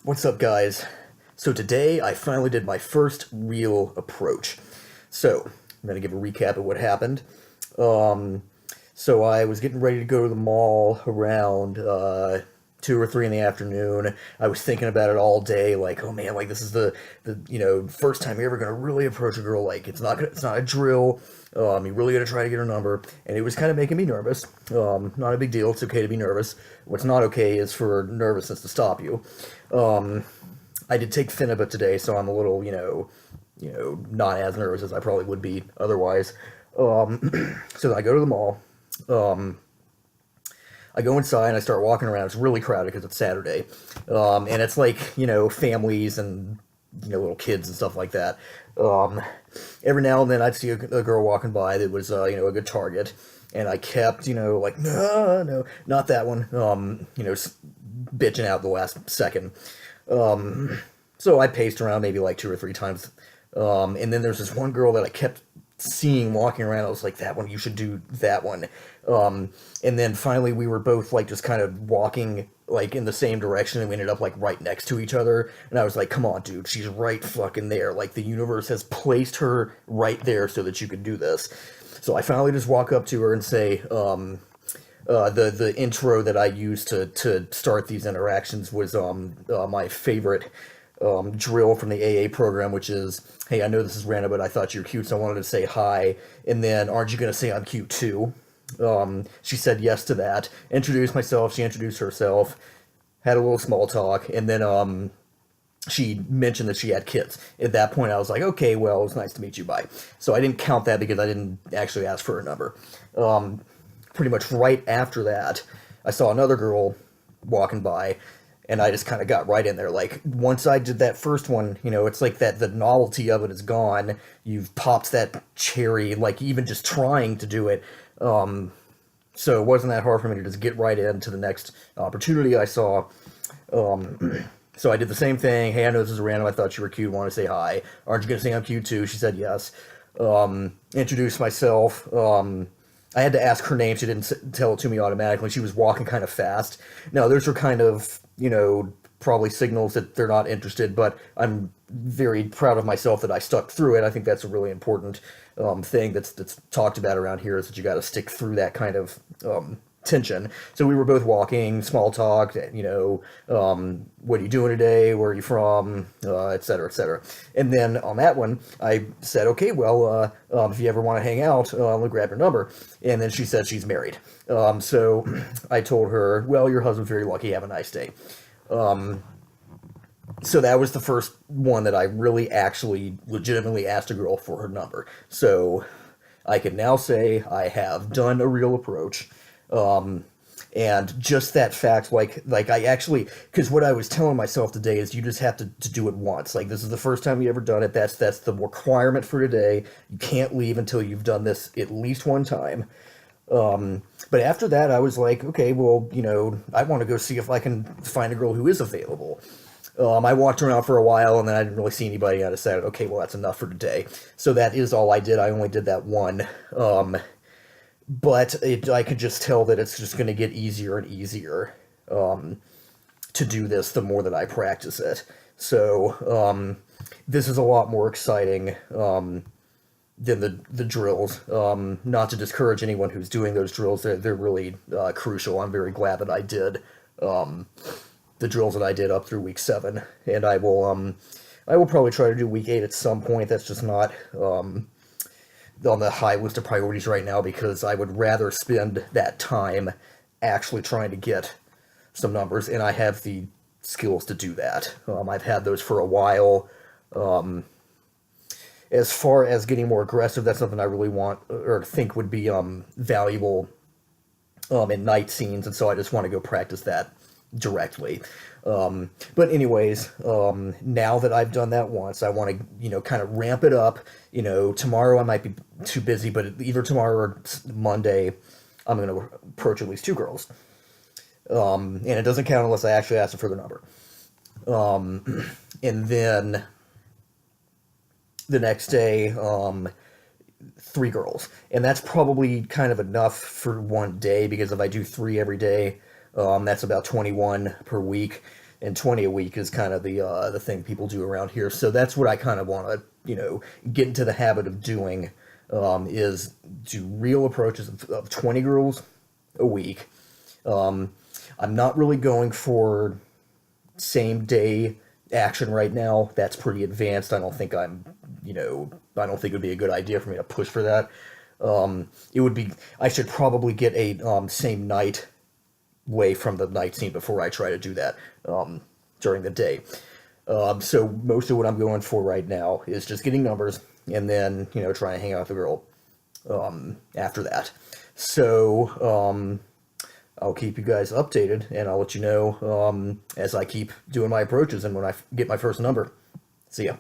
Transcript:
What's up, guys? So today I finally did my first real approach. So I'm gonna give a recap of what happened. Um, so I was getting ready to go to the mall around 2 or 3 in the afternoon. I was thinking about it all day, like, oh man, like this is the first time you're ever gonna really approach a girl. Like it's not a drill. You really gotta try to get her number, and it was kind of making me nervous. Not a big deal. It's okay to be nervous. What's not okay is for nervousness to stop you. Um, I did take Finibut today, so I'm a little, not as nervous as I probably would be otherwise. So I go to the mall. Um, I go inside and I start walking around. It's really crowded because it's Saturday, and it's like families and little kids and stuff like that. Um, every now and then I'd see a girl walking by that was a good target, and I kept like no, no, not that one. Bitching out the last second. So I paced around maybe like 2 or 3 times. And then there's this one girl that I kept seeing walking around. I was like, that one, you should do that one. And then finally we were both like just kind of walking like in the same direction and we ended up like right next to each other. And I was like, come on, dude, she's right fucking there. Like the universe has placed her right there so that you could do this. So I finally just walk up to her and say, the intro that I used to start these interactions was my favorite drill from the AA program, which is, hey, I know this is random, but I thought you were cute, so I wanted to say hi, and then aren't you gonna say I'm cute too? She said yes to that. Introduced myself. She introduced herself. Had a little small talk, and then she mentioned that she had kids. At that point, I was like, okay, well, it's nice to meet you. Bye. So I didn't count that because I didn't actually ask for a number. Pretty much right after that, I saw another girl walking by, and I just kind of got right in there. Like once I did that first one, it's like that the novelty of it is gone. You've popped that cherry, like even just trying to do it. So it wasn't that hard for me to just get right into the next opportunity I saw. So I did the same thing. Hey, I know this is random. I thought you were cute. Want to say hi? Aren't you gonna say I'm cute too? She said yes. Introduced myself. I had to ask her name. She didn't tell it to me automatically. She was walking kind of fast. Now, those are kind of, probably signals that they're not interested, but I'm very proud of myself that I stuck through it. I think that's a really important thing that's talked about around here is that you got to stick through that kind of tension. So we were both walking, small talk, what are you doing today? Where are you from? Et cetera, et cetera. And then on that one, I said, okay, well, if you ever want to hang out, we'll grab your number. And then she said she's married. So I told her, well, your husband's very lucky. Have a nice day. So that was the first one that I really actually legitimately asked a girl for her number. So I can now say I have done a real approach. Um, and just that fact, like I actually, because what I was telling myself today is you just have to do it once. Like this is the first time you ever done it. That's the requirement for today. You can't leave until you've done this at least one time. But after that, I was like, okay, well, I want to go see if I can find a girl who is available. I walked around for a while and then I didn't really see anybody. I decided, okay, well, that's enough for today. So that is all I did. I only did that one. But I could just tell that it's just going to get easier and easier to do this the more that I practice it. So this is a lot more exciting than the drills. Not to discourage anyone who's doing those drills, they're really crucial. I'm very glad that I did the drills that I did up through week 7, and I will probably try to do week 8 at some point. That's just not on the high list of priorities right now because I would rather spend that time actually trying to get some numbers, and I have the skills to do that. I've had those for a while. As far as getting more aggressive, that's something I really want or think would be valuable in night scenes, and so I just want to go practice that directly. But anyways, now that I've done that once, I want to, kind of ramp it up. Tomorrow I might be too busy, but either tomorrow or Monday, I'm going to approach at least 2 girls. And it doesn't count unless I actually ask for the number. And then the next day, 3 girls. And that's probably kind of enough for one day because if I do 3 every day, that's about 21 per week. and 20 a week is kind of the thing people do around here. So that's what I kind of want to, get into the habit of doing, is do real approaches of 20 girls a week. I'm not really going for same day action right now. That's pretty advanced. I don't think it would be a good idea for me to push for that. I should probably get a same night way from the night scene before I try to do that during the day. So most of what I'm going for right now is just getting numbers and then, trying to hang out with the girl after that. So I'll keep you guys updated and I'll let you know as I keep doing my approaches and when I get my first number. See ya.